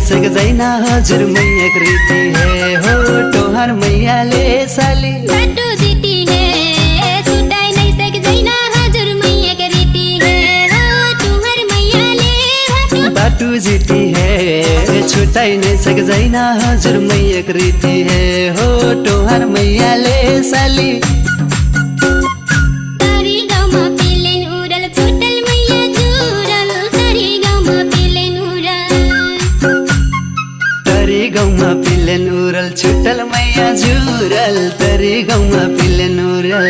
सक्दैन हजुर मैया कृति है हो टोहर मैयाले साली बाटो जिती है छुटाइ नै सक्दैन हजुर मैया कृति है हो टोहर मैयाले बाटो जिती है छुटाइ नै सक्दैन हजुर मैया कृति है हो टोहर मैयाले साली गाउँमा पिलेन उरल छुटल मैया जुरल तरी गाउँमा पिलेन उरल